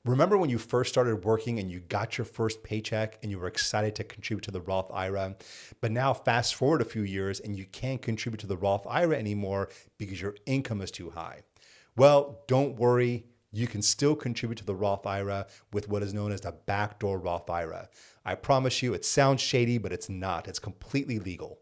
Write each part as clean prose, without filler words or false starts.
Remember when you first started working and you got your first paycheck and you were excited to contribute to the Roth IRA, but now fast forward a few years and you can't contribute to the Roth IRA anymore because your income is too high? Well, don't worry. You can still contribute to the Roth IRA with what is known as the Backdoor Roth IRA. I promise you, it sounds shady, but it's not. It's completely legal.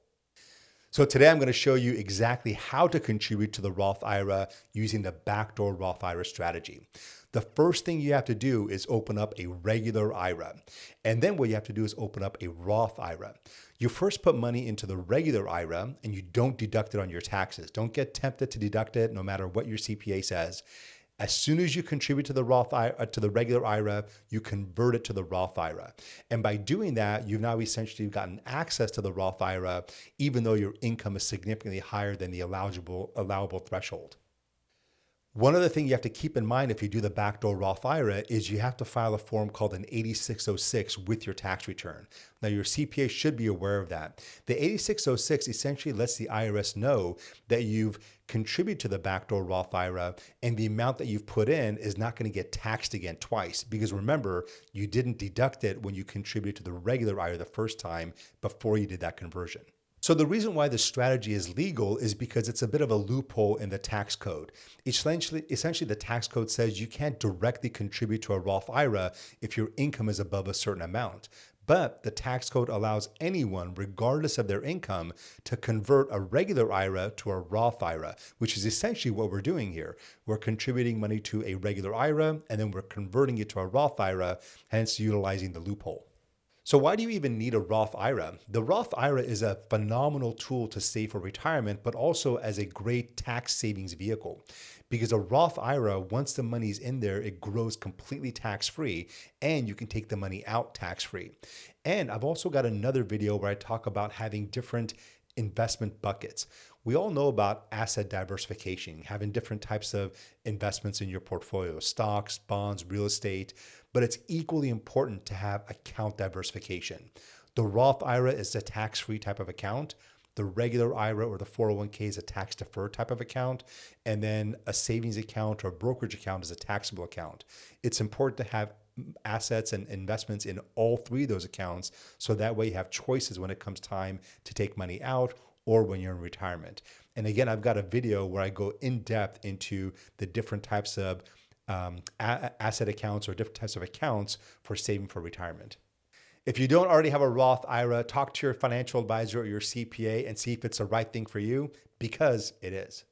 So today I'm going to show you exactly how to contribute to the Roth IRA using the Backdoor Roth IRA strategy. The first thing you have to do is open up a regular IRA. And then what you have to do is open up a Roth IRA. You first put money into the regular IRA and you don't deduct it on your taxes. Don't get tempted to deduct it no matter what your CPA says. As soon as you contribute to the to the regular IRA, you convert it to the Roth IRA. And by doing that, you've now essentially gotten access to the Roth IRA, even though your income is significantly higher than the allowable threshold. One other thing you have to keep in mind if you do the Backdoor Roth IRA is you have to file a form called an 8606 with your tax return. Now, your CPA should be aware of that. The 8606 essentially lets the IRS know that you've contributed to the Backdoor Roth IRA and the amount that you've put in is not going to get taxed again twice. Because remember, you didn't deduct it when you contributed to the regular IRA the first time before you did that conversion. So the reason why this strategy is legal is because it's a bit of a loophole in the tax code. Essentially, the tax code says you can't directly contribute to a Roth IRA if your income is above a certain amount. But the tax code allows anyone, regardless of their income, to convert a regular IRA to a Roth IRA, which is essentially what we're doing here. We're contributing money to a regular IRA, and then we're converting it to a Roth IRA, hence utilizing the loophole. So why do you even need a Roth IRA? The Roth IRA is a phenomenal tool to save for retirement, but also as a great tax savings vehicle. Because a Roth IRA, once the money's in there, it grows completely tax-free and you can take the money out tax-free. And I've also got another video where I talk about having different investment buckets. We all know about asset diversification, having different types of investments in your portfolio, stocks, bonds, real estate, but it's equally important to have account diversification. The Roth IRA is a tax-free type of account. The regular IRA or the 401k is a tax-deferred type of account. And then a savings account or a brokerage account is a taxable account. It's important to have assets and investments in all three of those accounts so that way you have choices when it comes time to take money out or when you're in retirement. And again, I've got a video where I go in depth into the different types of asset accounts or different types of accounts for saving for retirement. If you don't already have a Roth IRA, talk to your financial advisor or your CPA and see if it's the right thing for you, because it is.